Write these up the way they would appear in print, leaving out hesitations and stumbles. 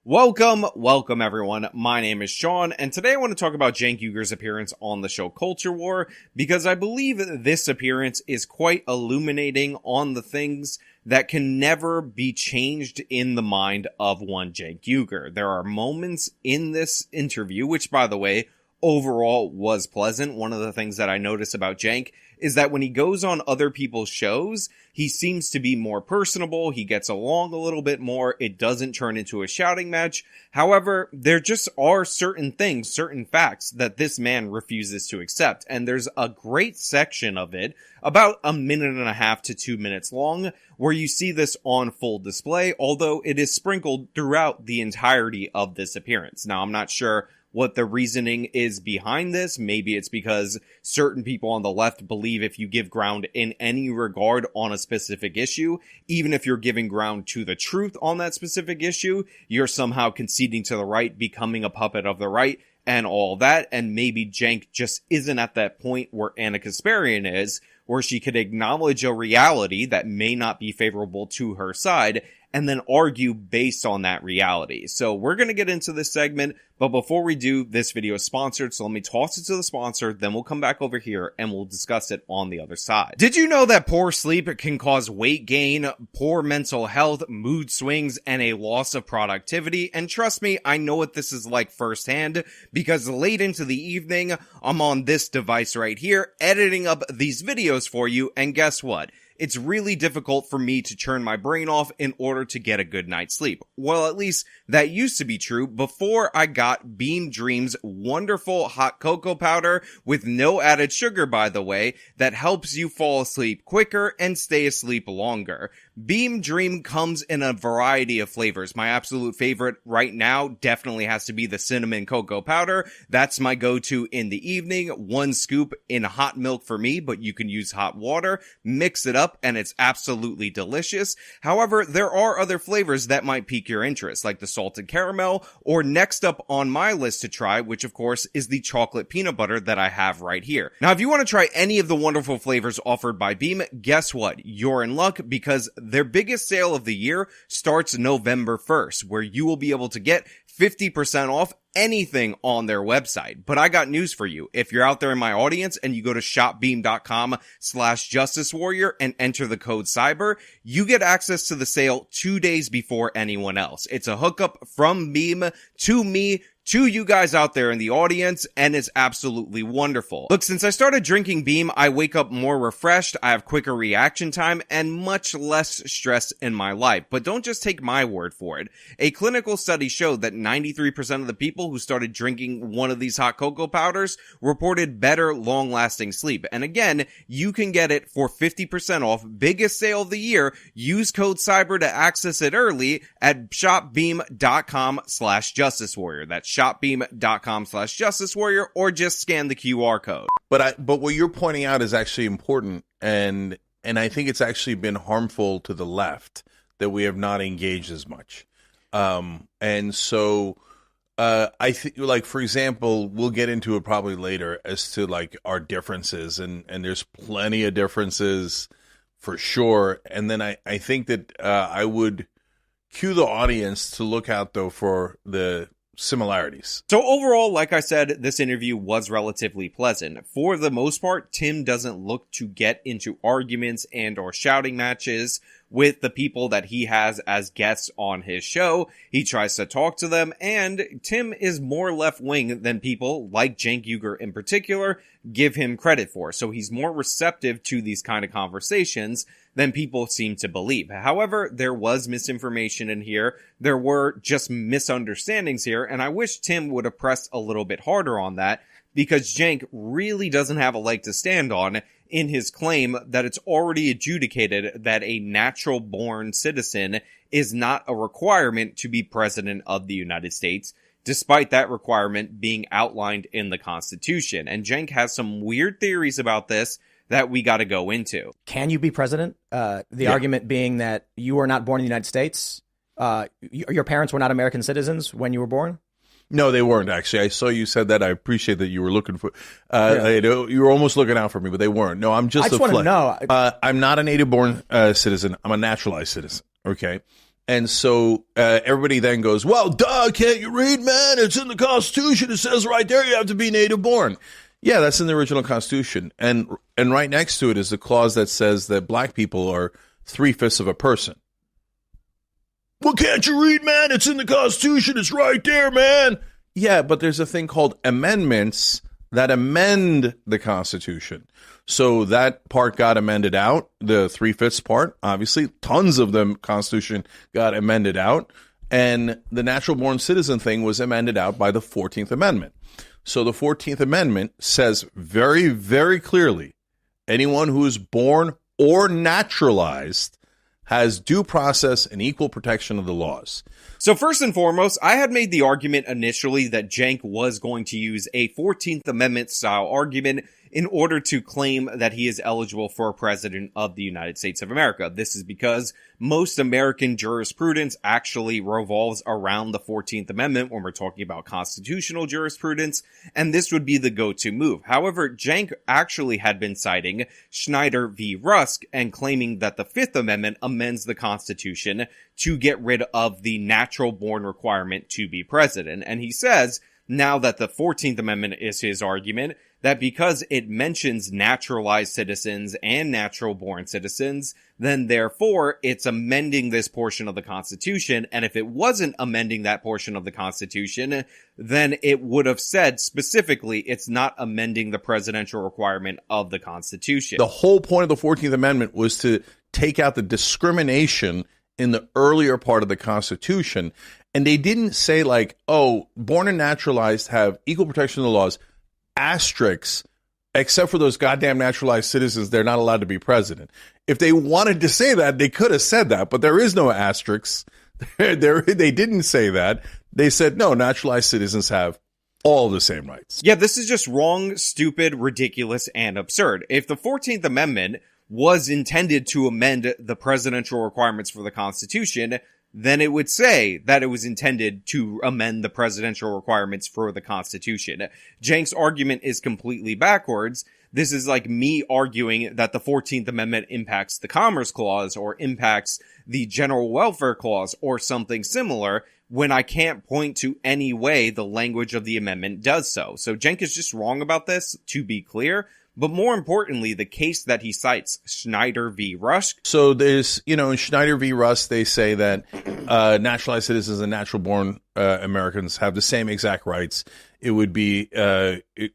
Welcome everyone. My name is Sean, and today I want to talk about Cenk Uyghur's appearance on the show Culture War, because I believe this appearance is quite illuminating on the things that can never be changed in the mind of one Cenk Uyghur. There are moments in this interview, which by the way, overall was pleasant. One of the things that I notice about Cenk is that when he goes on other people's shows, he seems to be more personable. He gets along a little bit more. It doesn't turn into a shouting match. However, there just are certain things, certain facts that this man refuses to accept. And there's a great section of it, about a minute and a half to 2 minutes long, where you see this on full display, although it is sprinkled throughout the entirety of this appearance. Now, I'm not sure what the reasoning is behind this. Maybe it's because certain people on the left believe if you give ground in any regard on a specific issue, even if you're giving ground to the truth on that specific issue, you're somehow conceding to the right, becoming a puppet of the right, and all that. And maybe Cenk just isn't at that point where Anna Kasparian is, where she could acknowledge a reality that may not be favorable to her side, and then argue based on that reality. So we're going to get into this segment, but before we do, this video is sponsored, so let me toss it to the sponsor, then we'll come back over here and we'll discuss it on the other side. Did you know that poor sleep can cause weight gain, poor mental health, mood swings, and a loss of productivity? And trust me, I know what this is like firsthand, because late into the evening, I'm on this device right here, editing up these videos for you, and guess what? It's really difficult for me to turn my brain off in order to get a good night's sleep. Well, at least that used to be true before I got Beam Dream's wonderful hot cocoa powder with no added sugar, by the way, that helps you fall asleep quicker and stay asleep longer. Beam Dream comes in a variety of flavors. My absolute favorite right now definitely has to be the cinnamon cocoa powder. That's my go-to in the evening. 1 scoop in hot milk for me, but you can use hot water. Mix it up and it's absolutely delicious. However, there are other flavors that might pique your interest, like the salted caramel, or next up on my list to try, which of course is the chocolate peanut butter that I have right here. Now, if you want to try any of the wonderful flavors offered by Beam, guess what? You're in luck, because their biggest sale of the year starts November 1st, where you will be able to get 50% off anything on their website. But I got news for you. If you're out there in my audience and you go to shopbeam.com/justicewarrior and enter the code CYBER, you get access to the sale 2 days before anyone else. It's a hookup from Beam to me, to you guys out there in the audience, and it's absolutely wonderful. Look, since I started drinking Beam, I wake up more refreshed, I have quicker reaction time, and much less stress in my life. But don't just take my word for it. A clinical study showed that 93% of the people who started drinking one of these hot cocoa powders reported better, long-lasting sleep. And again, you can get it for 50% off, biggest sale of the year. Use code CYBER to access it early at shopbeam.com/justicewarrior. That's shopbeam.com/justicewarrior, or just scan the QR code. But what you're pointing out is actually important, and I think it's actually been harmful to the left that we have not engaged as much. And so I think, like, for example, we'll get into it probably later as to like our differences, and there's plenty of differences for sure. And then I think that I would cue the audience to look out though for the similarities. So overall, like I said, this interview was relatively pleasant. For the most part, Tim doesn't look to get into arguments and or shouting matches with the people that he has as guests on his show. He tries to talk to them, and Tim is more left-wing than people, like Cenk Uyghur in particular, give him credit for. So he's more receptive to these kind of conversations than people seem to believe. However, there was misinformation in here. There were just misunderstandings here, and I wish Tim would have pressed a little bit harder on that, because Cenk really doesn't have a leg to stand on in his claim that it's already adjudicated that a natural-born citizen is not a requirement to be president of the United States, despite that requirement being outlined in the Constitution. And Cenk has some weird theories about this that we got to go into. Can you be president? The argument being that you were not born in the United States. Your parents were not American citizens when you were born? No, they weren't, actually. I saw you said that. I appreciate that you were looking for, you were almost looking out for me, but they weren't. No, I just want to know. I'm not a native born citizen. I'm a naturalized citizen. Okay. And so everybody then goes, well, duh, can't you read, man? It's in the Constitution. It says right there you have to be native born. Yeah, that's in the original Constitution. And right next to it is the clause that says that black people are 3/5 of a person. Well, can't you read, man? It's in the Constitution. It's right there, man. Yeah, but there's a thing called amendments that amend the Constitution. So that part got amended out, the 3/5 part. Obviously, tons of the Constitution got amended out. And the natural born citizen thing was amended out by the 14th Amendment. So the 14th Amendment says very, very clearly, anyone who is born or naturalized has due process and equal protection of the laws. So first and foremost, I had made the argument initially that Cenk was going to use a 14th Amendment style argument in order to claim that he is eligible for president of the United States of America. This is because most American jurisprudence actually revolves around the 14th Amendment when we're talking about constitutional jurisprudence, and this would be the go-to move. However, Cenk actually had been citing Schneider v. Rusk and claiming that the 5th Amendment amends the Constitution to get rid of the natural-born requirement to be president. And he says, now that the 14th Amendment is his argument, that because it mentions naturalized citizens and natural-born citizens, then therefore it's amending this portion of the Constitution, and if it wasn't amending that portion of the Constitution, then it would have said specifically it's not amending the presidential requirement of the Constitution. The whole point of the 14th Amendment was to take out the discrimination in the earlier part of the Constitution, and they didn't say like, oh, born and naturalized have equal protection of the laws, asterisks, except for those goddamn naturalized citizens, they're not allowed to be president. If they wanted to say that, they could have said that, but there is no asterisks. They didn't say that. They said, no, naturalized citizens have all the same rights. Yeah, this is just wrong, stupid, ridiculous, and absurd. If the 14th Amendment was intended to amend the presidential requirements for the Constitution, then it would say that it was intended to amend the presidential requirements for the Constitution. Cenk's argument is completely backwards. This is like me arguing that the 14th Amendment impacts the Commerce Clause or impacts the General Welfare Clause or something similar when I can't point to any way the language of the amendment does so. So Cenk is just wrong about this, to be clear. But more importantly, the case that he cites, Schneider v. Rusk. So there's, in Schneider v. Rusk, they say that naturalized citizens and natural-born Americans have the same exact rights. It would be,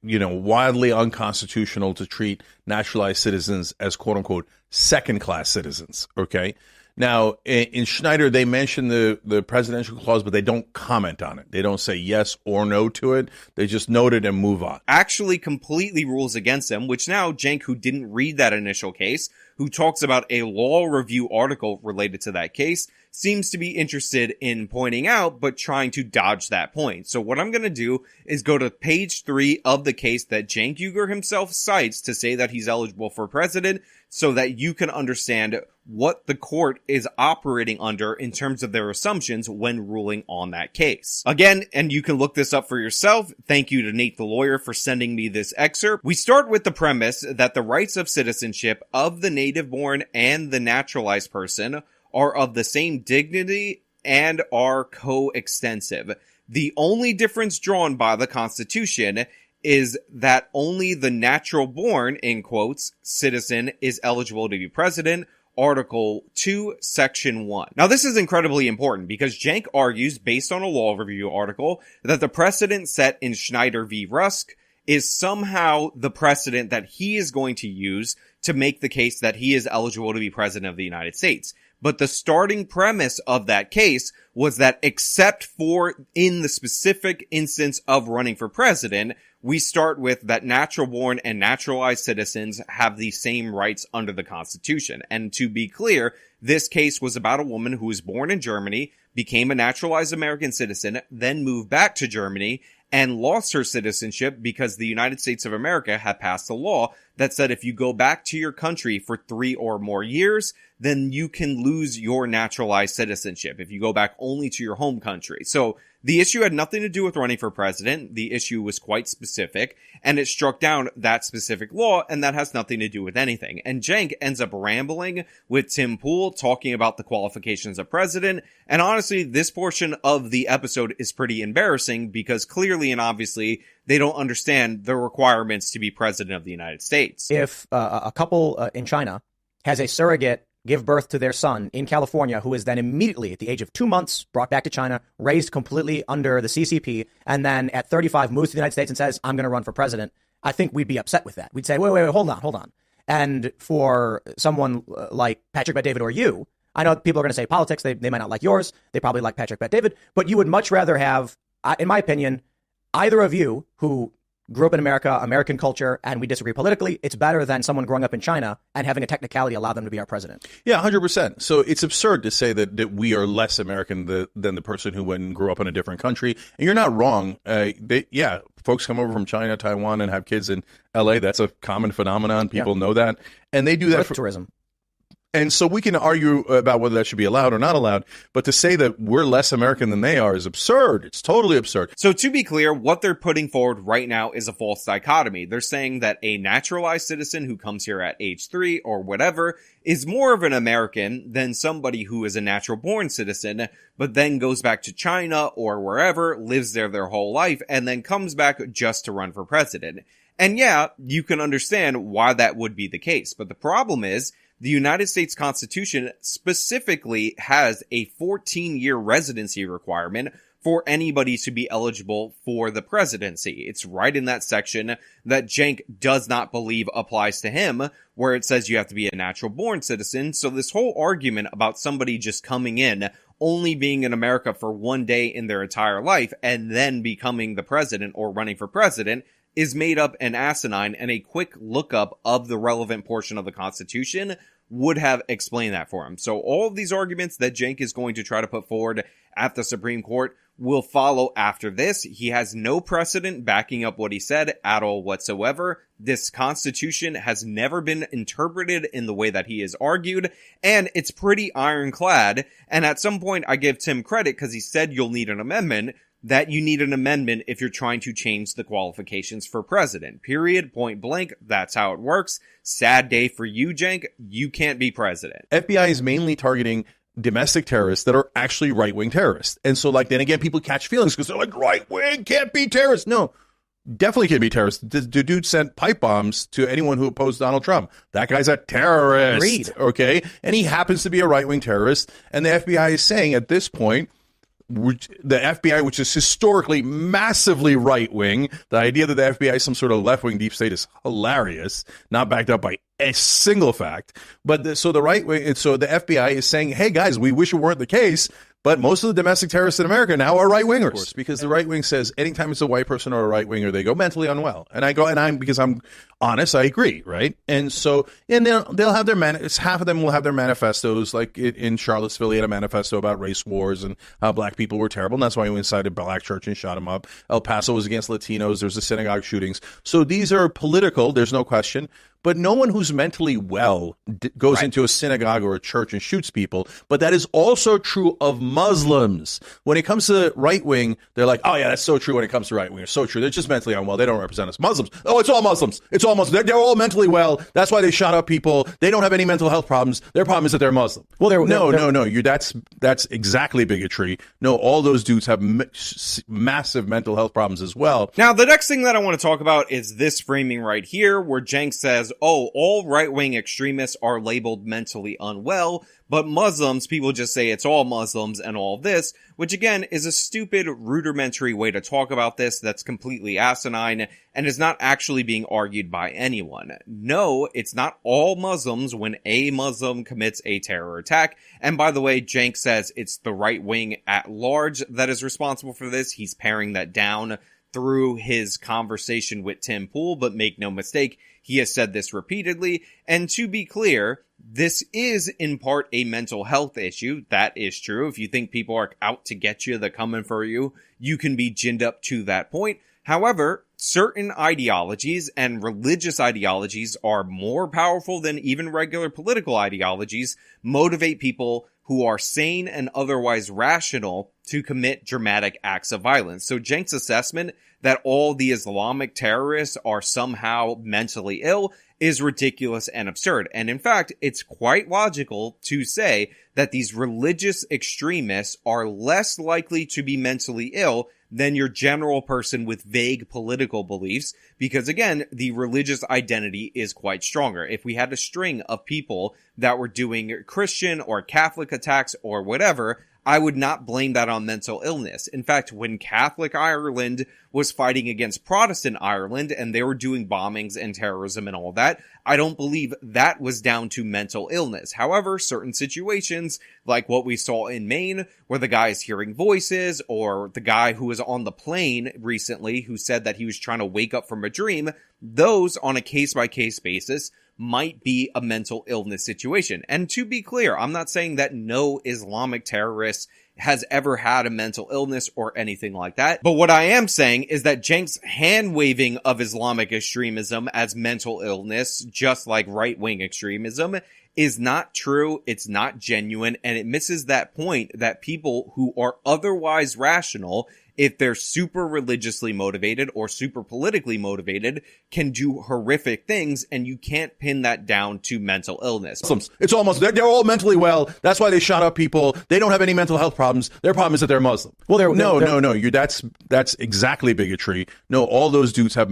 wildly unconstitutional to treat naturalized citizens as, quote-unquote, second-class citizens, okay? Now, in Schneider, they mention the presidential clause, but they don't comment on it. They don't say yes or no to it. They just note it and move on. Actually completely rules against them, which now Cenk, who didn't read that initial case, who talks about a law review article related to that case, seems to be interested in pointing out, but trying to dodge that point. So what I'm going to do is go to page 3 of the case that Cenk Uygur himself cites to say that he's eligible for president, so that you can understand what the court is operating under in terms of their assumptions when ruling on that case. Again, and you can look this up for yourself, thank you to Nate the lawyer for sending me this excerpt. We start with the premise that the rights of citizenship of the native-born and the naturalized person are of the same dignity and are coextensive. The only difference drawn by the Constitution is that only the natural-born, in quotes, citizen is eligible to be president, Article 2, Section 1. Now, this is incredibly important because Cenk argues, based on a law review article, that the precedent set in Schneider v. Rusk is somehow the precedent that he is going to use to make the case that he is eligible to be president of the United States. But the starting premise of that case was that except for in the specific instance of running for president, we start with that natural-born and naturalized citizens have the same rights under the Constitution. And to be clear, this case was about a woman who was born in Germany, became a naturalized American citizen, then moved back to Germany, and lost her citizenship because the United States of America had passed a law that said if you go back to your country for 3 or more years, then you can lose your naturalized citizenship if you go back only to your home country. So the issue had nothing to do with running for president. The issue was quite specific, and it struck down that specific law, and that has nothing to do with anything. And Cenk ends up rambling with Tim Pool, talking about the qualifications of president, and honestly, this portion of the episode is pretty embarrassing because clearly and obviously they don't understand the requirements to be president of the United States. If a couple in China has a surrogate give birth to their son in California, who is then immediately at the age of 2 months brought back to China, raised completely under the CCP, and then at 35 moves to the United States and says, I'm going to run for president, I think we'd be upset with that. We'd say, wait, hold on. And for someone like Patrick Bet-David or you, I know people are going to say politics, they might not like yours, they probably like Patrick Bet-David, but you would much rather have, in my opinion, either of you who grew up in America, American culture, and we disagree politically, it's better than someone growing up in China and having a technicality allow them to be our president. Yeah, 100%. So it's absurd to say that we are less American than the person who went and grew up in a different country. And you're not wrong. Folks come over from China, Taiwan, and have kids in L.A. That's a common phenomenon. People know that. And they do that for tourism. And so we can argue about whether that should be allowed or not allowed, but to say that we're less American than they are is absurd. It's totally absurd. So to be clear, what they're putting forward right now is a false dichotomy. They're saying that a naturalized citizen who comes here at age 3 or whatever is more of an American than somebody who is a natural born citizen, but then goes back to China or wherever, lives there their whole life, and then comes back just to run for president. And yeah, you can understand why that would be the case, but the problem is, the United States Constitution specifically has a 14-year residency requirement for anybody to be eligible for the presidency. It's right in that section that Cenk does not believe applies to him, where it says you have to be a natural-born citizen. So this whole argument about somebody just coming in, only being in America for one day in their entire life, and then becoming the president or running for president is made up and asinine, and a quick lookup of the relevant portion of the Constitution would have explained that for him. So all of these arguments that Cenk is going to try to put forward at the Supreme Court will follow after this. He has no precedent backing up what he said at all whatsoever. This Constitution has never been interpreted in the way that he has argued, and it's pretty ironclad. And at some point, I give Tim credit because he said you'll need an amendment, that you need an amendment if you're trying to change the qualifications for president. Period. Point blank. That's how it works. Sad day for you, Cenk. You can't be president. FBI is mainly targeting domestic terrorists that are actually right-wing terrorists. And so, then again, people catch feelings because they're like, right-wing can't be terrorists. No, definitely can't be terrorists. The dude sent pipe bombs to anyone who opposed Donald Trump. That guy's a terrorist. Agreed. Okay? And he happens to be a right-wing terrorist. And the FBI is saying at this point, the FBI, which is historically massively right-wing, the idea that the FBI is some sort of left-wing deep state is hilarious, not backed up by a single fact. But so the FBI is saying, hey guys, we wish it weren't the case, but most of the domestic terrorists in America now are right-wingers. Of course, because the right wing says anytime it's a white person or a right-winger, they go mentally unwell. Because I'm honest, I agree, right? And so, and they'll have half of them will have their manifestos, like in Charlottesville, he had a manifesto about race wars and how black people were terrible, and that's why he incited a black church and shot them up. El Paso was against Latinos, there's the synagogue shootings. So these are political, there's no question. But no one who's mentally well goes into a synagogue or a church and shoots people. But that is also true of Muslims. When it comes to right wing, they're like, oh yeah, that's so true when it comes to right wing. It's so true. They're just mentally unwell. They don't represent us. Muslims. Oh, it's all Muslims. It's all Muslims. They're all mentally well. That's why they shot up people. They don't have any mental health problems. Their problem is that they're Muslim. Well, no. That's exactly bigotry. No, all those dudes have massive mental health problems as well. Now, the next thing that I want to talk about is this framing right here, where Cenk says, oh, all right-wing extremists are labeled mentally unwell, but Muslims, people just say it's all Muslims and all this, which again is a stupid, rudimentary way to talk about this that's completely asinine and is not actually being argued by anyone. No, it's not all Muslims when a Muslim commits a terror attack. And by the way, Cenk says it's the right wing at large that is responsible for this. He's paring that down through his conversation with Tim Pool, but make no mistake, he has said this repeatedly. And to be clear, this is in part a mental health issue. That is true. If you think people are out to get you, they're coming for you, you can be ginned up to that point. However, certain ideologies and religious ideologies are more powerful than even regular political ideologies, motivate people who are sane and otherwise rational to commit dramatic acts of violence. So Cenk's assessment that all the Islamic terrorists are somehow mentally ill is ridiculous and absurd. And in fact, it's quite logical to say that these religious extremists are less likely to be mentally ill than your general person with vague political beliefs, because again, the religious identity is quite stronger. If we had a string of people that were doing Christian or Catholic attacks or whatever, I would not blame that on mental illness. In fact, when Catholic Ireland was fighting against Protestant Ireland and they were doing bombings and terrorism and all that, I don't believe that was down to mental illness. However, certain situations, like what we saw in Maine, where the guy is hearing voices, or the guy who was on the plane recently who said that he was trying to wake up from a dream, those on a case-by-case basis might be a mental illness situation. And to be clear, I'm not saying that no Islamic terrorist has ever had a mental illness or anything like that. But what I am saying is that Cenk's hand-waving of Islamic extremism as mental illness, just like right-wing extremism, is not true, it's not genuine, and it misses that point that people who are otherwise rational, if they're super religiously motivated or super politically motivated, can do horrific things, and you can't pin that down to mental illness. It's almost, they're all mentally well. That's why they shot up people. They don't have any mental health problems. Their problem is that they're Muslim. Well, No. That's exactly bigotry. No, all those dudes have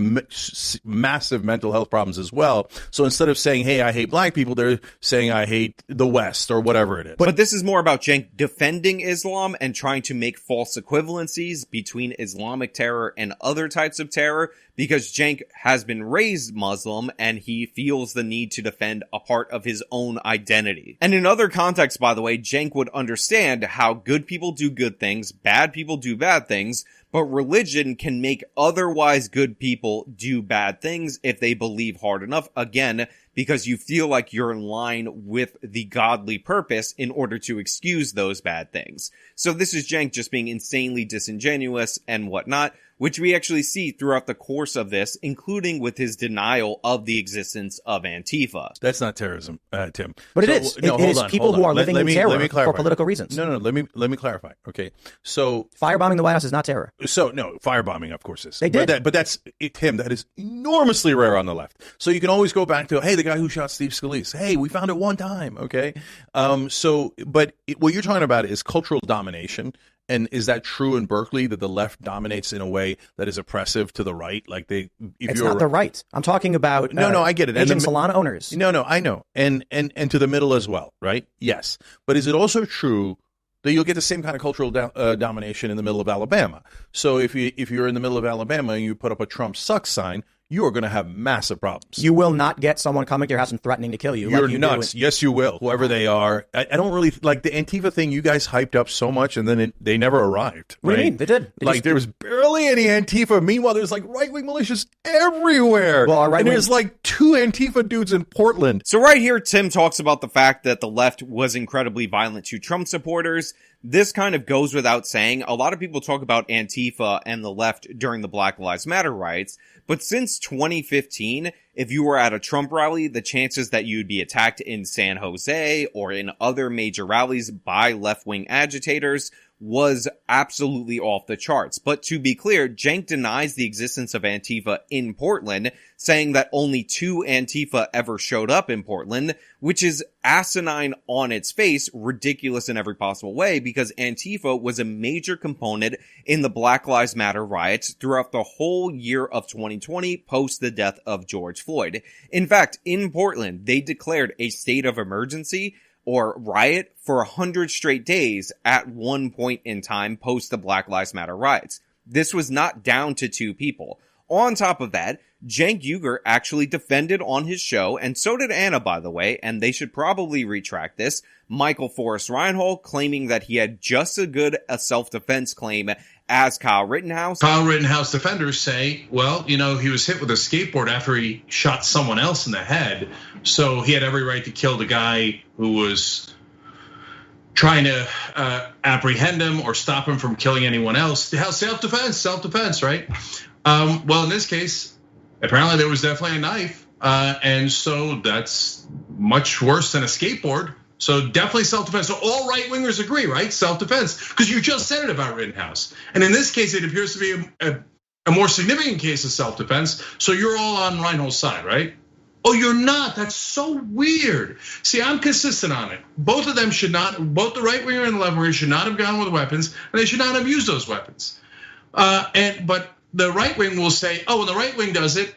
massive mental health problems as well. So instead of saying, hey, I hate black people, they're saying I hate the West or whatever it is. But this is more about Cenk defending Islam and trying to make false equivalencies between Islamic terror and other types of terror, because Cenk has been raised Muslim and he feels the need to defend a part of his own identity. And in other contexts, by the way, Cenk would understand how good people do good things, bad people do bad things, but religion can make otherwise good people do bad things if they believe hard enough. Again, because you feel like you're in line with the godly purpose in order to excuse those bad things. So this is Cenk just being insanely disingenuous and whatnot, which we actually see throughout the course of this, including with his denial of the existence of Antifa. That's not terrorism, Tim. But it is. It is people who are living in terror for political reasons. No, let me clarify. Okay, so firebombing the White House is not terror. So no, firebombing, of course, is. They did, but that's Tim. That is enormously rare on the left. So you can always go back to, hey, the guy who shot Steve Scalise. Hey, we found it one time. Okay, what you're talking about is cultural domination. And is that true in Berkeley, that the left dominates in a way that is oppressive to the right? Like it's not the right. I'm talking about no, I get it. Asian salon owners. No, I know, and to the middle as well, right? Yes, but is it also true that you'll get the same kind of cultural domination in the middle of Alabama? So if you're in the middle of Alabama and you put up a Trump sucks sign, you are going to have massive problems. You will not get someone coming to your house and threatening to kill you. You're nuts. Yes, you will. Whoever they are. I don't really like the Antifa thing. You guys hyped up so much, and then they never arrived. What do you mean? They did. There was barely any Antifa. Meanwhile, there's like right-wing militias everywhere. Well, and there's like 2 Antifa dudes in Portland. So right here, Tim talks about the fact that the left was incredibly violent to Trump supporters. This kind of goes without saying. A lot of people talk about Antifa and the left during the Black Lives Matter riots. But since 2015, if you were at a Trump rally, the chances that you'd be attacked in San Jose or in other major rallies by left-wing agitators was absolutely off the charts. But to be clear, Cenk denies the existence of Antifa in Portland, saying that only 2 Antifa ever showed up in Portland, which is asinine on its face, ridiculous in every possible way, because Antifa was a major component in the Black Lives Matter riots throughout the whole year of 2020 post the death of George Floyd. In fact, in Portland, they declared a state of emergency or riot for 100 straight days at one point in time post the Black Lives Matter riots. This was not down to 2 people. On top of that, Cenk Uygur actually defended on his show, and so did Anna, by the way, and they should probably retract this, Michael Forrest Reinhold, claiming that he had just as good a self-defense claim as Kyle Rittenhouse. Kyle Rittenhouse defenders say, well, he was hit with a skateboard after he shot someone else in the head, so he had every right to kill the guy who was trying to apprehend him or stop him from killing anyone else. Self-defense, right? Well, in this case, apparently there was definitely a knife, and so that's much worse than a skateboard. So definitely self-defense. So all right-wingers agree, right? Self-defense, because you just said it about Rittenhouse. And in this case, it appears to be a more significant case of self-defense. So you're all on Reinhold's side, right? Oh, you're not. That's so weird. See, I'm consistent on it. Both of them should not, both the right winger and the left winger should not have gone with weapons, and they should not have used those weapons. But the right wing will say, oh, when the right wing does it,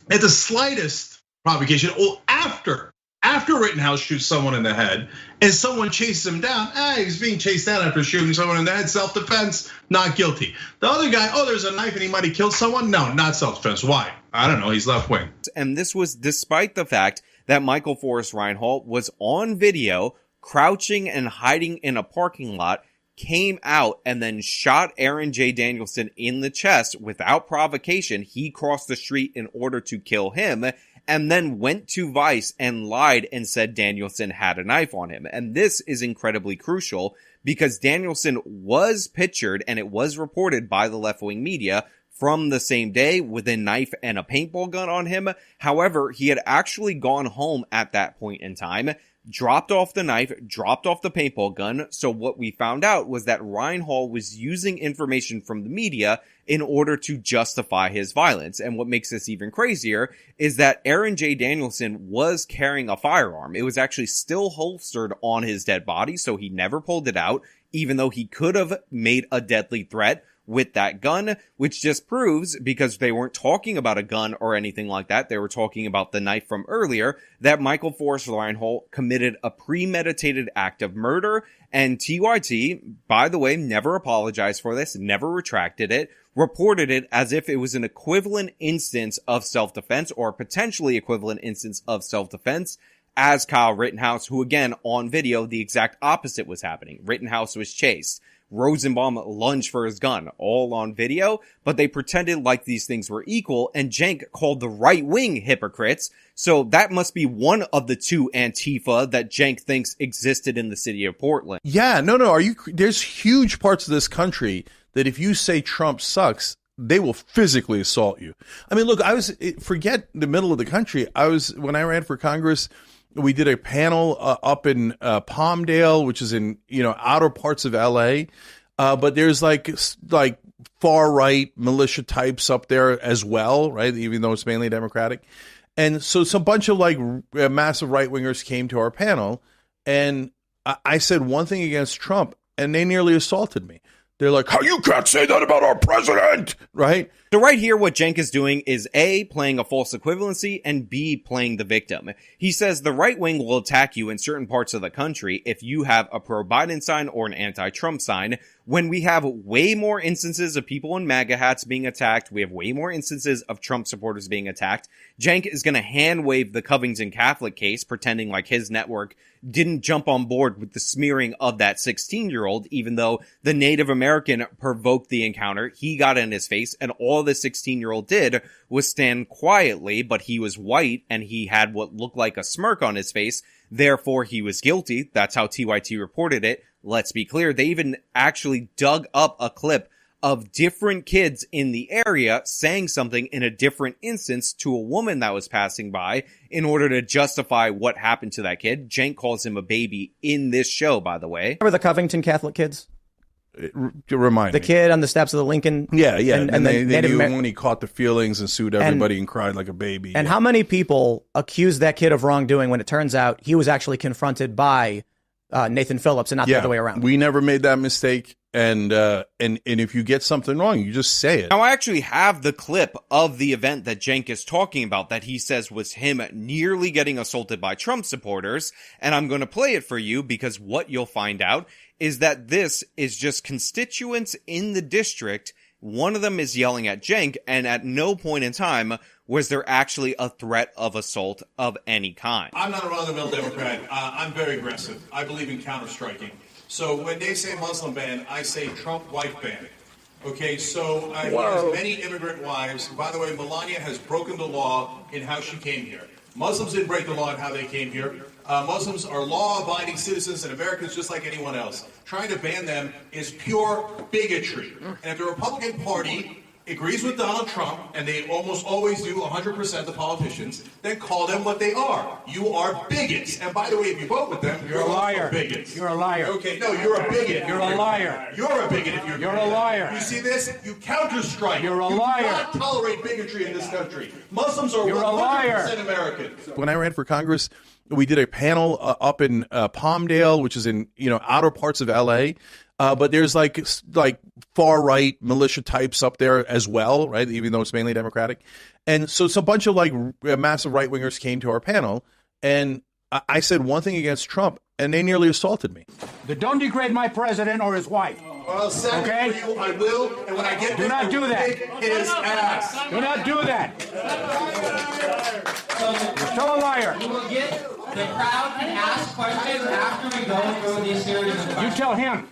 at the slightest provocation, or after Rittenhouse shoots someone in the head and someone chases him down, he's being chased down after shooting someone in the head, self-defense, not guilty. The other guy, oh, there's a knife and he might have killed someone. No, not self-defense. Why? I don't know, he's left wing. And this was despite the fact that Michael Forrest Reinhold was on video, crouching and hiding in a parking lot, came out and then shot Aaron J. Danielson in the chest without provocation. He crossed the street in order to kill him, and then went to Vice and lied and said Danielson had a knife on him. And this is incredibly crucial because Danielson was pictured, and it was reported by the left-wing media, from the same day with a knife and a paintball gun on him. However, he had actually gone home at that point in time, dropped off the knife, dropped off the paintball gun. So what we found out was that Reinhold was using information from the media in order to justify his violence. And what makes this even crazier is that Aaron J. Danielson was carrying a firearm. It was actually still holstered on his dead body, so he never pulled it out, even though he could have made a deadly threat with that gun, which just proves, because they weren't talking about a gun or anything like that, they were talking about the knife from earlier, that Michael Forrest Reinhold committed a premeditated act of murder. And TYT, by the way, never apologized for this, never retracted it, reported it as if it was an equivalent instance of self-defense, or potentially equivalent instance of self-defense, as Kyle Rittenhouse, who again, on video, the exact opposite was happening. Rittenhouse was chased. Rosenbaum lunged for his gun, all on video, but they pretended like these things were equal, and Cenk called the right wing hypocrites. So that must be one of the two Antifa that Cenk thinks existed in the city of Portland. Yeah, no. There's huge parts of this country that if you say Trump sucks, they will physically assault you. I mean, look, forget the middle of the country. When I ran for Congress, we did a panel up in Palmdale, which is in, outer parts of LA. But there's like far right militia types up there as well, right? Even though it's mainly Democratic. And so some bunch of massive right wingers came to our panel, and I said one thing against Trump, and they nearly assaulted me. They're like, "How you can't say that about our president," right? So right here, what Cenk is doing is A, playing a false equivalency, and B, playing the victim. He says the right wing will attack you in certain parts of the country if you have a pro-Biden sign or an anti-Trump sign, when we have way more instances of people in MAGA hats being attacked. We have way more instances of Trump supporters being attacked. Cenk is going to hand wave the Covington Catholic case, pretending like his network didn't jump on board with the smearing of that 16-year-old, even though the Native American provoked the encounter. He got in his face, and all the 16-year-old did was stand quietly, but he was white, and he had what looked like a smirk on his face. Therefore, he was guilty. That's how TYT reported it. Let's be clear. They even actually dug up a clip of different kids in the area saying something in a different instance to a woman that was passing by in order to justify what happened to that kid. Cenk calls him a baby in this show, by the way. Remember the Covington Catholic kids? Remind me. The kid on the steps of the Lincoln. Yeah. And they knew when he caught the feelings and sued everybody and cried like a baby. And how many people accused that kid of wrongdoing when it turns out he was actually confronted by Nathan Phillips and not the other way around? We never made that mistake. And if you get something wrong, you just say it. Now, I actually have the clip of the event that Cenk is talking about that he says was him nearly getting assaulted by Trump supporters. And I'm going to play it for you because what you'll find out is that this is just constituents in the district. One of them is yelling at Cenk, and at no point in time was there actually a threat of assault of any kind. I'm not a run-of-the-mill Democrat. I'm very aggressive. I believe in counter-striking. So when they say Muslim ban, I say Trump white ban. Okay, so he has many immigrant wives. By the way, Melania has broken the law in how she came here. Muslims didn't break the law in how they came here. Muslims are law-abiding citizens and Americans just like anyone else. Trying to ban them is pure bigotry. And if the Republican Party agrees with Donald Trump, and they almost always do 100% the politicians, then call them what they are. You are bigots. And by the way, if you vote with them, you're a liar. Bigots. You're a liar. Okay, no, you're a bigot. You're a liar. You're a bigot if you're a liar. You see this? You counter-strike. You're a You liar. do not tolerate bigotry in this country. Muslims are You're a 100% liar. American. When I ran for Congress, we did a panel up in Palmdale, which is in outer parts of LA. But there's like far right militia types up there as well, right? Even though it's mainly Democratic, and so it's a bunch of like massive right wingers came to our panel, and I said one thing against Trump, and they nearly assaulted me. Don't degrade my president or his wife. Well, second Okay? for you, I will, and when I get Do not do that. kick his ass. Do not do that. You're still a liar. We will get the crowd can ask questions after we go through these series of questions. You tell him.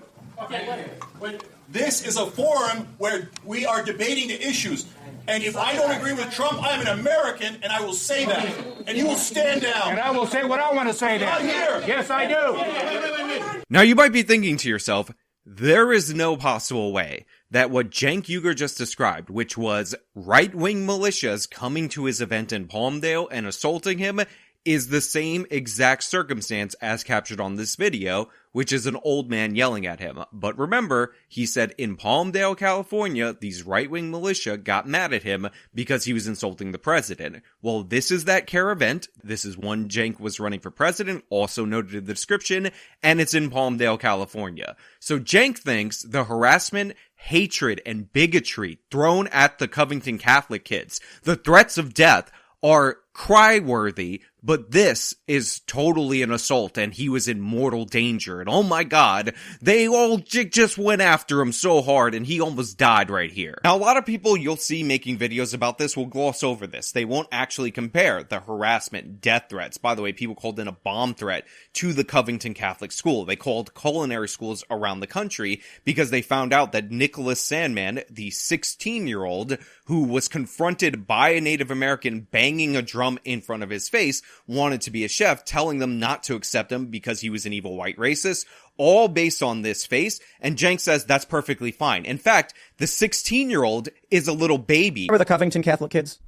This is a forum where we are debating the issues. And if I don't agree with Trump, I'm an American, and I will say that. And you will stand down. And I will say what I want to say then. Not here. Yes, I do. Now, you might be thinking to yourself, there is no possible way that what Cenk Uygur just described, which was right-wing militias coming to his event in Palmdale and assaulting him, is the same exact circumstance as captured on this video, which is an old man yelling at him. But remember, he said in Palmdale, California, these right-wing militia got mad at him because he was insulting the president. Well, this is that CARE event. This is one Cenk was running for president, also noted in the description, and it's in Palmdale, California. So Cenk thinks the harassment, hatred, and bigotry thrown at the Covington Catholic kids, the threats of death, are cry-worthy, but this is totally an assault, and he was in mortal danger, and oh my god, they all just went after him so hard, and he almost died right here. Now, a lot of people you'll see making videos about this will gloss over this. They won't actually compare the harassment, death threats. By the way, people called in a bomb threat to the Covington Catholic School. They called culinary schools around the country because they found out that Nicholas Sandman, the 16-year-old who was confronted by a Native American banging a drum in front of his face, wanted to be a chef, telling them not to accept him because he was an evil white racist, all based on this face, and Cenk says that's perfectly fine. In fact, the 16-year-old is a little baby. Remember the Covington Catholic kids?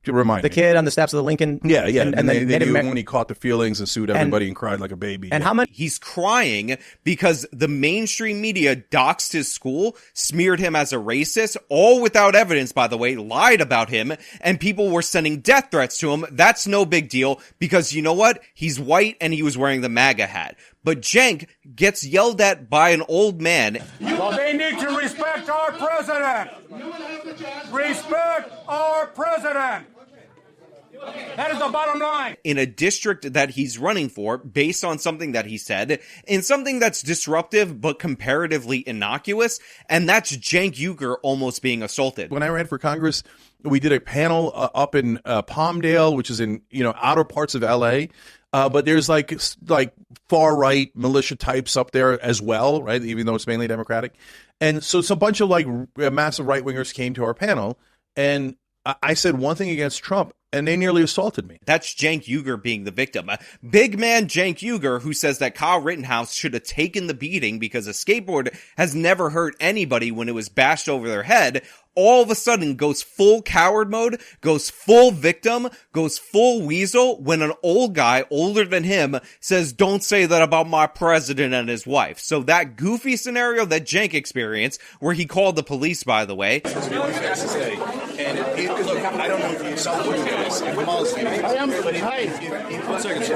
Remind The me. kid on the steps of the Lincoln? Yeah. And they Native knew Amer- when he caught the feelings and sued everybody and cried like a baby. And how many? He's crying because the mainstream media doxed his school, smeared him as a racist, all without evidence, by the way, lied about him, and people were sending death threats to him. That's no big deal because you know what? He's white and he was wearing the MAGA hat. But Cenk gets yelled at by an old man. Well, they need to respect our president. Respect our president. That is the bottom line. In a district that he's running for, based on something that he said, in something that's disruptive but comparatively innocuous, and that's Cenk Uygur almost being assaulted. When I ran for Congress, we did a panel up in Palmdale, which is in outer parts of LA. But there's like far right militia types up there as well, right? Even though it's mainly Democratic, and so it's a bunch of like massive right wingers came to our panel, and I said one thing against Trump, and they nearly assaulted me. That's Cenk Uygur being the victim. Big man Cenk Uygur, who says that Kyle Rittenhouse should have taken the beating because a skateboard has never hurt anybody when it was bashed over their head, all of a sudden goes full coward mode, goes full victim, goes full weasel when an old guy older than him says, don't say that about my president and his wife. So that goofy scenario that Cenk experienced, where he called the police, by the way. And look, I don't know if you saw the videos. I am. But one second, sir.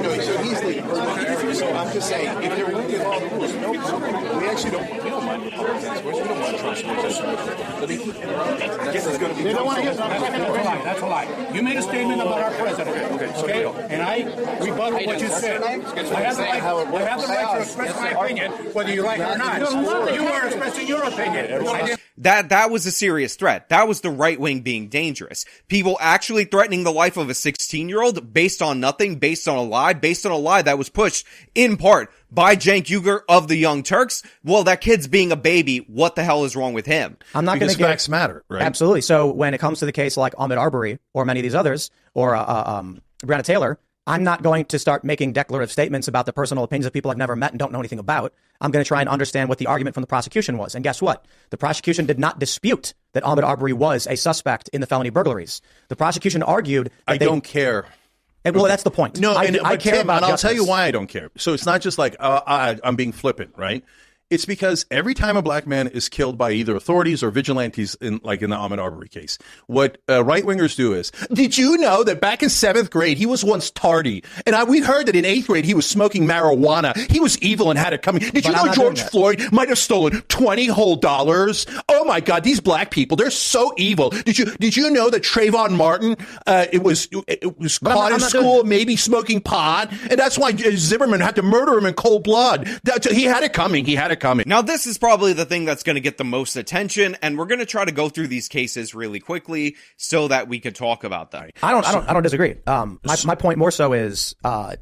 No, so he's leaving. So I'm just saying, if they're going to give all the rules, no, we actually don't. We don't mind Republicans. We don't want Trump's position. But they keep interrupting. They don't want to get. That's a lie. You made a statement about our president. Okay. And I rebutted what you said. I have the right to express my opinion, whether you like it or not. You were expressing your opinion. That was a serious threat. That was the right wing being dangerous. People actually threatening the life of a 16-year-old based on nothing, based on a lie that was pushed in part by Cenk Uygur of the Young Turks. Well, that kid's being a baby. What the hell is wrong with him? I'm not going to Because facts matter, right? Absolutely. So when it comes to the case like Ahmaud Arbery or many of these others, or Breonna Taylor, I'm not going to start making declarative statements about the personal opinions of people I've never met and don't know anything about. I'm going to try and understand what the argument from the prosecution was. And guess what? The prosecution did not dispute that Ahmaud Arbery was a suspect in the felony burglaries. The prosecution argued that I don't care. And, well, that's the point. No, I care about and I'll justice. tell you why I don't care. So it's not just like I'm being flippant, right? It's because every time a black man is killed by either authorities or vigilantes, in the Ahmaud Arbery case, what right wingers do is, did you know that back in 7th grade he was once tardy, and we heard that in 8th grade he was smoking marijuana. He was evil and had it coming. Did you know George Floyd might have stolen $20 whole? Oh my God, these black people, they're so evil. Did you know that Trayvon Martin it was caught in school maybe smoking pot, and that's why Zimmerman had to murder him in cold blood. He had it coming. He had it coming. Now, this is probably the thing that's going to get the most attention, and we're going to try to go through these cases really quickly so that we could talk about them. I don't disagree. My point more so is, are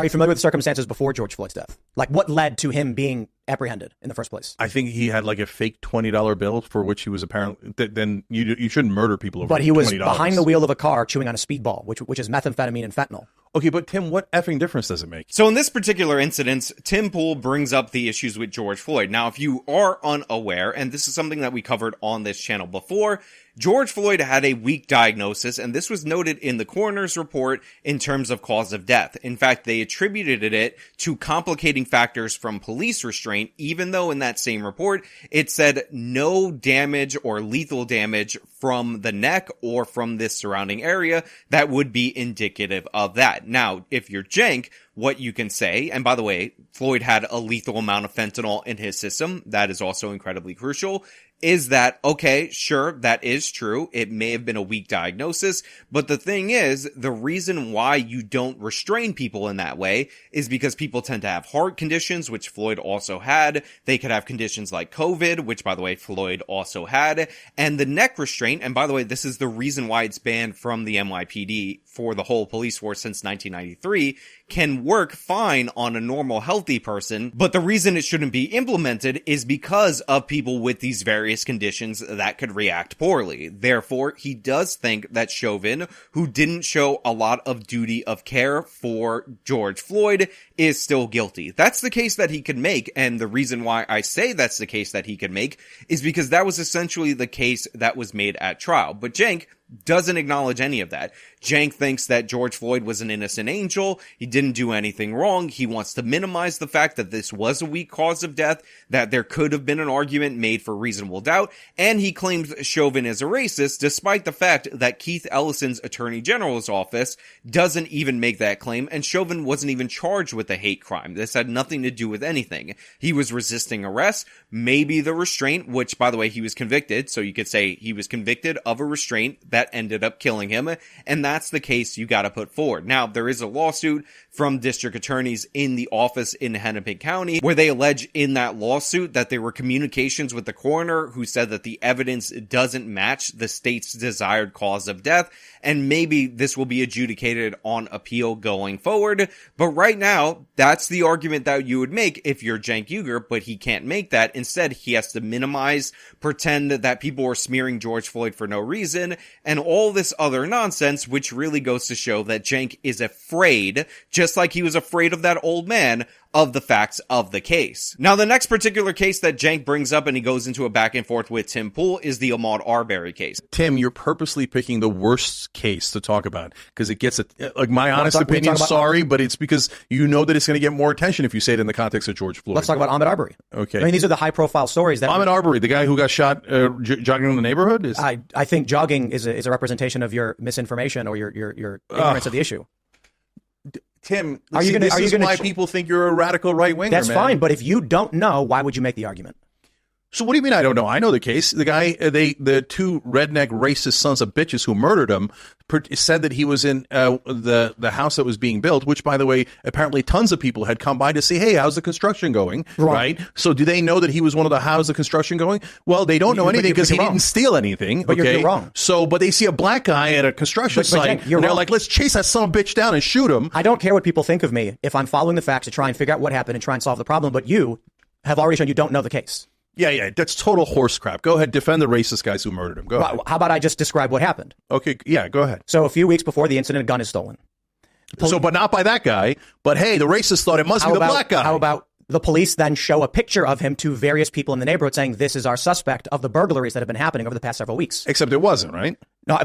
you familiar with the circumstances before George Floyd's death? Like, what led to him being apprehended in the first place? I think he had like a fake $20 bill for which he was apparently. Then you shouldn't murder people over $20. But he was behind the wheel of a car chewing on a speedball, which is methamphetamine and fentanyl. Okay, but Tim, what effing difference does it make? So in this particular incident, Tim Pool brings up the issues with George Floyd. Now, if you are unaware, and this is something that we covered on this channel before, George Floyd had a weak diagnosis, and this was noted in the coroner's report in terms of cause of death. In fact, they attributed it to complicating factors from police restraint, even though in that same report, it said no damage or lethal damage from the neck or from this surrounding area that would be indicative of that. Now, if you're Cenk, what you can say, and by the way, Floyd had a lethal amount of fentanyl in his system, that is also incredibly crucial, is that, okay, sure, that is true. It may have been a weak diagnosis, but the thing is, the reason why you don't restrain people in that way is because people tend to have heart conditions, which Floyd also had. They could have conditions like COVID, which, by the way, Floyd also had, and the neck restraint, and by the way, this is the reason why it's banned from the NYPD for the whole police force since 1993, can work fine on a normal, healthy person, but the reason it shouldn't be implemented is because of people with these various conditions that could react poorly. Therefore, he does think that Chauvin, who didn't show a lot of duty of care for George Floyd, is still guilty. That's the case that he could make, and the reason why I say that's the case that he could make is because that was essentially the case that was made at trial. But Cenk doesn't acknowledge any of that. Cenk thinks that George Floyd was an innocent angel. He didn't do anything wrong. He wants to minimize the fact that this was a weak cause of death, that there could have been an argument made for reasonable doubt, and he claims Chauvin is a racist, despite the fact that Keith Ellison's Attorney General's office doesn't even make that claim, and Chauvin wasn't even charged with a hate crime. This had nothing to do with anything. He was resisting arrest, maybe the restraint, which, by the way, he was convicted, so you could say he was convicted of a restraint that ended up killing him, and that's the case you gotta put forward. Now, there is a lawsuit from district attorneys in the office in Hennepin County where they allege in that lawsuit that there were communications with the coroner who said that the evidence doesn't match the state's desired cause of death, and maybe this will be adjudicated on appeal going forward. But right now, that's the argument that you would make if you're Cenk Uygur, but he can't make that. Instead, he has to minimize, pretend that people were smearing George Floyd for no reason, and all this other nonsense, which really goes to show that Cenk is afraid, just like he was afraid of that old man, of the facts of the case. Now, the next particular case that Cenk brings up, and he goes into a back and forth with Tim Pool, is the Ahmaud Arbery case. Tim, you're purposely picking the worst case to talk about because it gets like my honest opinion. Sorry, but it's because you know that it's going to get more attention if you say it in the context of George Floyd. Let's talk about Ahmaud Arbery. Okay, I mean, these are the high-profile stories that Ahmaud Arbery, the guy who got shot jogging in the neighborhood. I think jogging is a representation of your misinformation or your ignorance of the issue. Tim, this is why people think you're a radical right winger. That's fine, but if you don't know, why would you make the argument? So what do you mean I don't know? I know the case. The guy, the two redneck racist sons of bitches who murdered him said that he was in the house that was being built, which, by the way, apparently tons of people had come by to see, hey, how's the construction going? Right? So do they know that he was one of the how's the construction going? Well, they don't know anything because he didn't steal anything. But you're wrong. So, but they see a black guy at a construction site, and they're like, let's chase that son of a bitch down and shoot him. I don't care what people think of me if I'm following the facts to try and figure out what happened and try and solve the problem, but you have already shown you don't know the case. Yeah, that's total horse crap. Go ahead, defend the racist guys who murdered him. Go ahead. How about I just describe what happened? Okay, yeah, go ahead. So a few weeks before the incident, a gun is stolen. So, but not by that guy. But hey, the racist thought it must be the black guy. How about the police then show a picture of him to various people in the neighborhood saying, this is our suspect of the burglaries that have been happening over the past several weeks? Except it wasn't, right? No,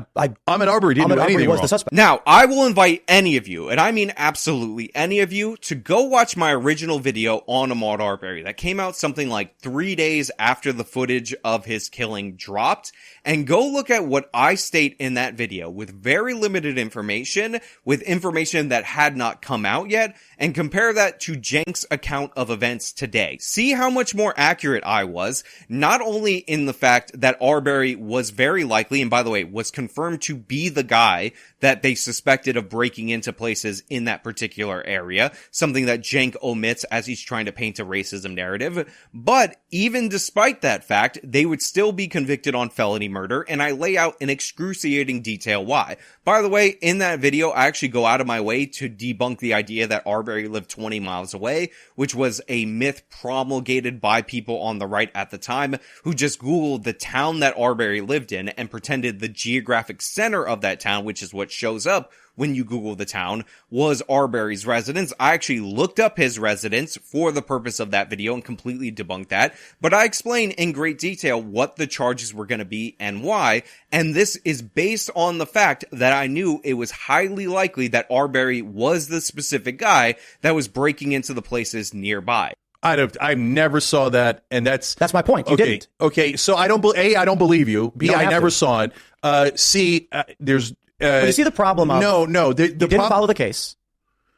Ahmed Arbery didn't do anything wrong. The suspect. Now, I will invite any of you, and I mean absolutely any of you, to go watch my original video on Ahmaud Arbery that came out something like 3 days after the footage of his killing dropped, and go look at what I state in that video with very limited information, with information that had not come out yet, and compare that to Cenk's account of events today. See how much more accurate I was, not only in the fact that Arbery was very likely, and by the way, was confirmed to be the guy that they suspected of breaking into places in that particular area, something that Cenk omits as he's trying to paint a racism narrative. But even despite that fact, they would still be convicted on felony murder, and I lay out in excruciating detail why. By the way, in that video, I actually go out of my way to debunk the idea that Arbery lived 20 miles away, which was a myth promulgated by people on the right at the time who just Googled the town that Arbery lived in and pretended the geographic center of that town, which is what shows up when you Google the town, was Arbery's residence. I actually looked up his residence for the purpose of that video and completely debunked that, but I explain in great detail what the charges were going to be and why, and this is based on the fact that I knew it was highly likely that Arbery was the specific guy that was breaking into the places nearby. I never saw that, and that's my point. You didn't. Okay, so I don't believe you. B, I never saw it. C, there's. But you see the problem of no. You didn't follow the case.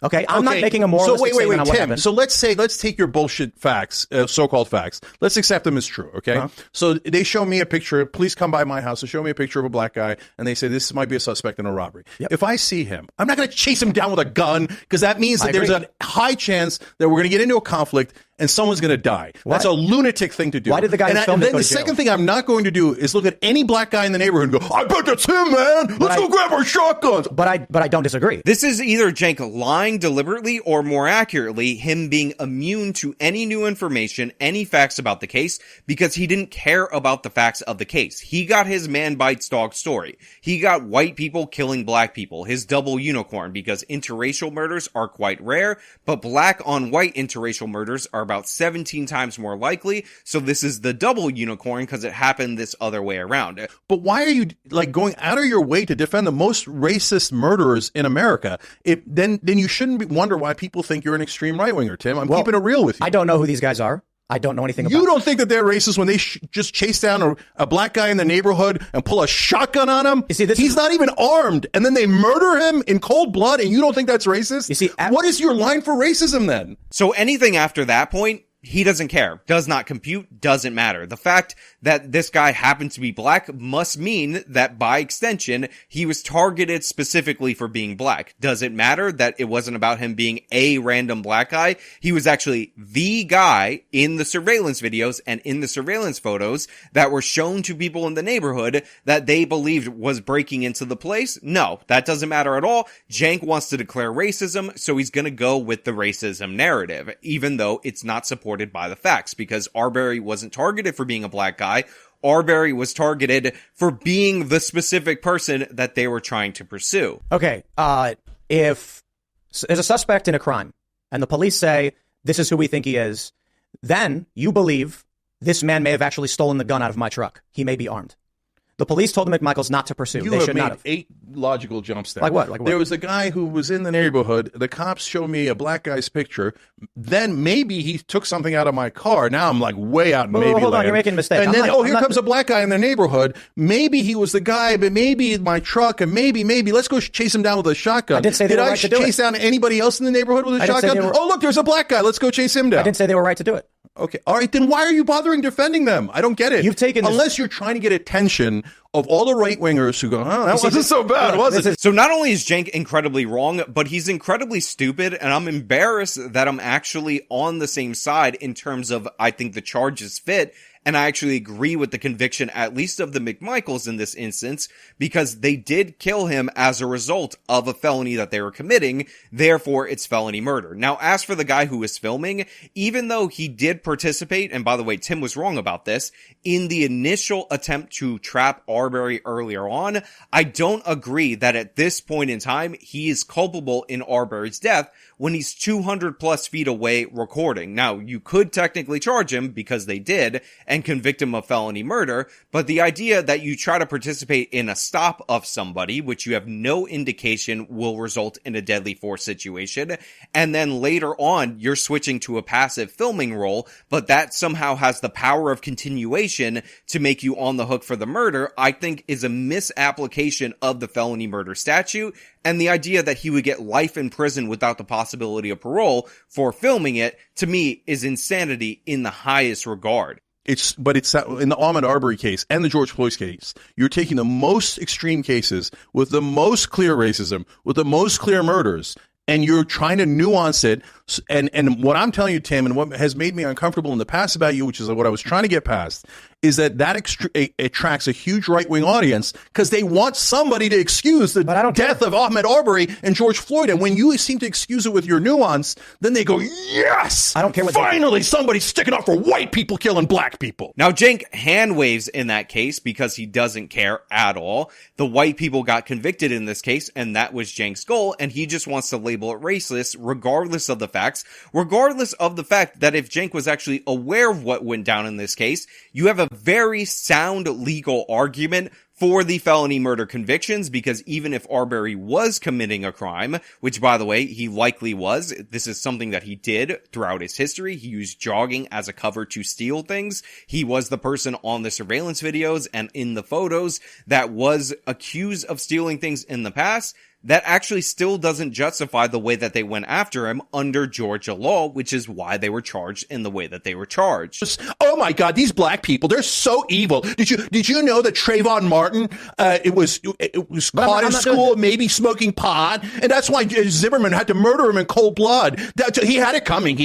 Okay, I'm not making a moralistic statement on what Tim. happened. So let's take your bullshit facts, so-called facts. Let's accept them as true, okay? Uh-huh. So they show me a picture. Please come by my house and show me a picture of a black guy, and they say this might be a suspect in a robbery. Yep. If I see him, I'm not going to chase him down with a gun because that means that there's a high chance that we're going to get into a conflict and someone's going to die. Why? That's a lunatic thing to do. Why did the guy and film then go the to jail? second thing I'm not going to do is look at any black guy in the neighborhood and go, I bet that's him, man. Let's go grab our shotguns. But I don't disagree. This is either Cenk lying deliberately or more accurately, him being immune to any new information, any facts about the case, because he didn't care about the facts of the case. He got his man bites dog story. He got white people killing black people, his double unicorn, because interracial murders are quite rare, but black on white interracial murders are about 17 times more likely, so this is the double unicorn because it happened this other way around. But why are you going out of your way to defend the most racist murderers in America? Then you shouldn't wonder why people think you're an extreme right winger, Tim. I'm keeping it real with you. I don't know who these guys are. I don't know anything about You don't think that they're racist when they just chase down a black guy in the neighborhood and pull a shotgun on him? You see, he's not even armed, and then they murder him in cold blood, and you don't think that's racist? You see, what is your line for racism then? So anything after that point, he doesn't care, does not compute, doesn't matter. The fact that this guy happened to be black must mean that by extension, he was targeted specifically for being black. Does it matter that it wasn't about him being a random black guy? He was actually the guy in the surveillance videos and in the surveillance photos that were shown to people in the neighborhood that they believed was breaking into the place. No, that doesn't matter at all. Cenk wants to declare racism, so he's gonna go with the racism narrative, even though it's not supported by the facts, because Arbery wasn't targeted for being a black guy. Arbery was targeted for being the specific person that they were trying to pursue. Okay, if there's a suspect in a crime and the police say, this is who we think he is, then you believe this man may have actually stolen the gun out of my truck. He may be armed. The police told the McMichaels not to pursue. You they have should made not have. 8 logical jumps there. Like what? There was a guy who was in the neighborhood. The cops showed me a black guy's picture. Then maybe he took something out of my car. Now I'm like way out in maybe hold on, land. you're making a mistake. And then, here comes a black guy in the neighborhood. Maybe he was the guy, but maybe my truck, and maybe let's go chase him down with a shotgun. I didn't say they were right to do chase it. down anybody else in the neighborhood with a I didn't say shotgun? they were- Oh, look, there's a black guy. Let's go chase him down. I didn't say they were right to do it. Okay. All right. Then why are you bothering defending them? I don't get it. You've taken this- Unless you're trying to get attention of all the right wingers who go, oh, that wasn't so bad, was it? So not only is Cenk incredibly wrong, but he's incredibly stupid, and I'm embarrassed that I'm actually on the same side in terms of I think the charges fit And I actually agree with the conviction, at least of the McMichaels in this instance, because they did kill him as a result of a felony that they were committing. Therefore, it's felony murder. Now, as for the guy who was filming, even though he did participate, and by the way, Tim was wrong about this, in the initial attempt to trap Arbery earlier on, I don't agree that at this point in time, he is culpable in Arbery's death when he's 200 plus feet away recording. Now, you could technically charge him, because they did, and convict him of felony murder, but the idea that you try to participate in a stop of somebody, which you have no indication will result in a deadly force situation, and then later on, you're switching to a passive filming role, but that somehow has the power of continuation to make you on the hook for the murder, I think is a misapplication of the felony murder statute, and the idea that he would get life in prison without the possibility of parole for filming it, to me, is insanity in the highest regard. But it's in the Ahmaud Arbery case and the George Floyd case, you're taking the most extreme cases with the most clear racism, with the most clear murders, and you're trying to nuance it. And what I'm telling you, Tim, and what has made me uncomfortable in the past about you, which is what I was trying to get past, is that attracts a huge right-wing audience because they want somebody to excuse the death of Ahmaud Arbery and George Floyd. And when you seem to excuse it with your nuance, then they go, yes! I don't care what finally somebody's sticking up for white people killing black people. Now, Cenk hand waves in that case because he doesn't care at all. The white people got convicted in this case, and that was Cenk's goal, and he just wants to label it racist regardless of the facts, regardless of the fact that if Cenk was actually aware of what went down in this case, you have a very sound legal argument for the felony murder convictions, because even if Arbery was committing a crime, which by the way, he likely was, this is something that he did throughout his history. He used jogging as a cover to steal things. He was the person on the surveillance videos and in the photos that was accused of stealing things in the past. That actually still doesn't justify the way that they went after him under Georgia law, which is why they were charged in the way that they were charged. Oh my God, these black people, they're so evil. Did you know that Trayvon Martin, it was caught in school maybe smoking pot, and that's why Zimmerman had to murder him in cold blood. He had it coming.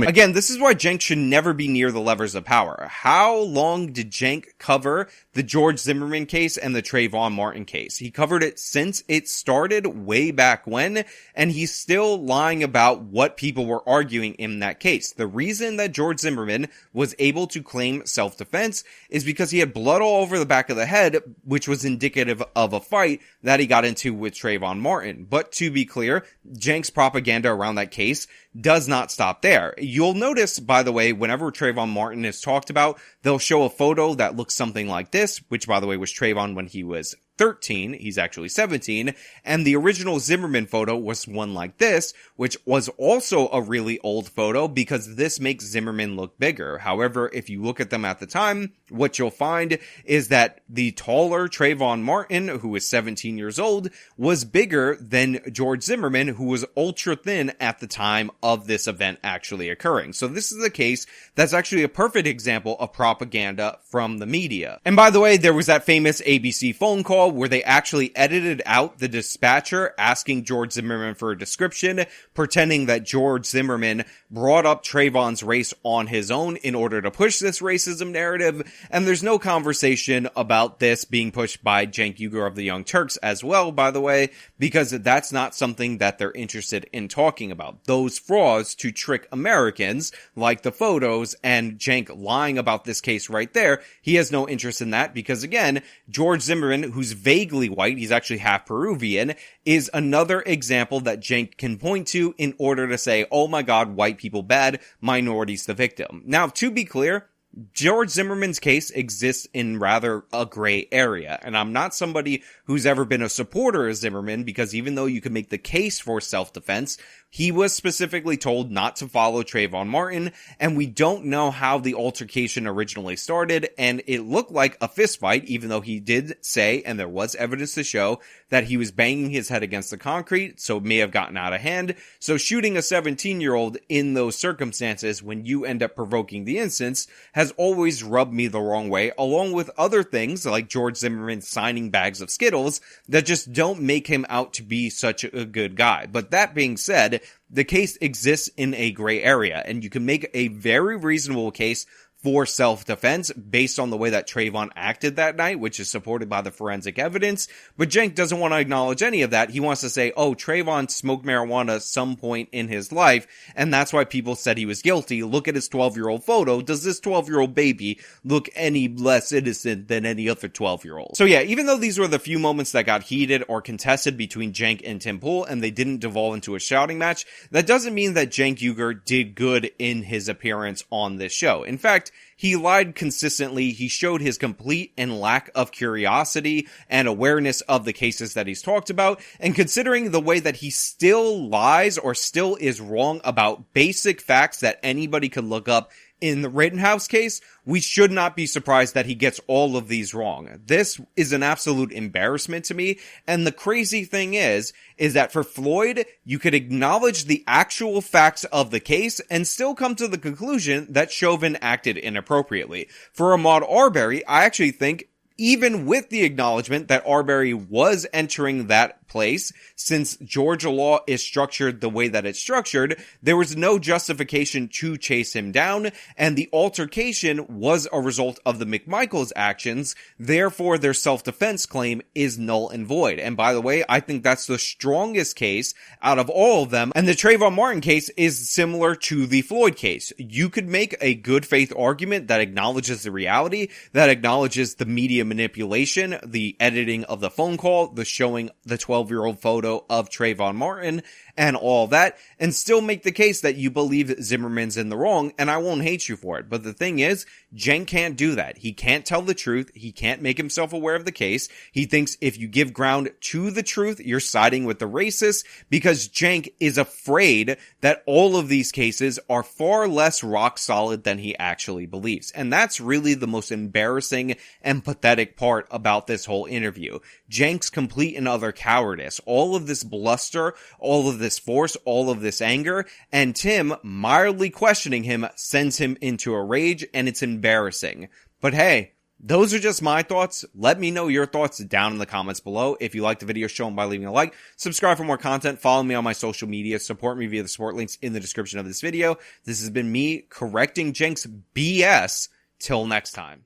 Again, this is why Cenk should never be near the levers of power. How long did Cenk cover the George Zimmerman case and the Trayvon Martin case? He covered it since it started way back when, and he's still lying about what people were arguing in that case. The reason that George Zimmerman was able to claim self-defense is because he had blood all over the back of the head, which was indicative of a fight that he got into with Trayvon Martin. But to be clear, Cenk's propaganda around that case does not stop there. You'll notice, by the way, whenever Trayvon Martin is talked about, they'll show a photo that looks something like this, which by the way was Trayvon when he was 13, he's actually 17, and the original Zimmerman photo was one like this, which was also a really old photo because this makes Zimmerman look bigger. However, if you look at them at the time, what you'll find is that the taller Trayvon Martin, who was 17 years old, was bigger than George Zimmerman, who was ultra thin at the time of this event actually occurring. So this is a case that's actually a perfect example of propaganda from the media. And by the way, there was that famous ABC phone call where they actually edited out the dispatcher asking George Zimmerman for a description, pretending that George Zimmerman brought up Trayvon's race on his own in order to push this racism narrative. And there's no conversation about this being pushed by Cenk Uygur of the Young Turks as well, by the way, because that's not something that they're interested in talking about. Those frauds to trick Americans, like the photos and Cenk lying about this case right there, he has no interest in that because, again, George Zimmerman, who's vaguely white, he's actually half Peruvian, is another example that Cenk can point to in order to say, oh my God, white people bad, minorities the victim. Now, to be clear, George Zimmerman's case exists in rather a gray area, and I'm not somebody who's ever been a supporter of Zimmerman because even though you can make the case for self-defense, he was specifically told not to follow Trayvon Martin, and we don't know how the altercation originally started, and it looked like a fist fight, even though he did say, and there was evidence to show, that he was banging his head against the concrete, so it may have gotten out of hand. So shooting a 17-year-old in those circumstances when you end up provoking the instance has always rubbed me the wrong way, along with other things like George Zimmerman signing bags of Skittles that just don't make him out to be such a good guy. But that being said, the case exists in a gray area, and you can make a very reasonable case for self-defense based on the way that Trayvon acted that night, which is supported by the forensic evidence. But Cenk doesn't want to acknowledge any of that. He wants to say, oh, Trayvon smoked marijuana at some point in his life, and that's why people said he was guilty. Look at his 12-year-old photo. Does this 12-year-old baby look any less innocent than any other 12-year-old? So yeah, even though these were the few moments that got heated or contested between Cenk and Tim Pool, and they didn't devolve into a shouting match, that doesn't mean that Cenk Uygur did good in his appearance on this show. In fact, he lied consistently. He showed his complete and lack of curiosity and awareness of the cases that he's talked about. And considering the way that he still lies or still is wrong about basic facts that anybody could look up in the Rittenhouse case, we should not be surprised that he gets all of these wrong. This is an absolute embarrassment to me. And the crazy thing is that for Floyd, you could acknowledge the actual facts of the case and still come to the conclusion that Chauvin acted inappropriately. For Ahmaud Arbery, I actually think, even with the acknowledgement that Arbery was entering that place, since Georgia law is structured the way that it's structured, there was no justification to chase him down, and the altercation was a result of the McMichaels actions. Therefore, their self-defense claim is null and void. And by the way, I think that's the strongest case out of all of them, and the Trayvon Martin case is similar to the Floyd case. You could make a good faith argument that acknowledges the reality, that acknowledges the media manipulation, the editing of the phone call, the showing the 12-year-old photo of Trayvon Martin, and all that, and still make the case that you believe Zimmerman's in the wrong, and I won't hate you for it. But the thing is, Cenk can't do that. He can't tell the truth. He can't make himself aware of the case. He thinks if you give ground to the truth, you're siding with the racists, because Cenk is afraid that all of these cases are far less rock solid than he actually believes. And that's really the most embarrassing and pathetic part about this whole interview. Cenk's complete and utter cowardice, all of this bluster, all of this force, all of this anger, and Tim mildly questioning him sends him into a rage, and it's embarrassing. But hey, those are just my thoughts. Let me know your thoughts down in the comments below. If you liked the video, show them by leaving a like. Subscribe for more content. Follow me on my social media. Support me via the support links in the description of this video. This has been me correcting Cenk's BS. Till next time.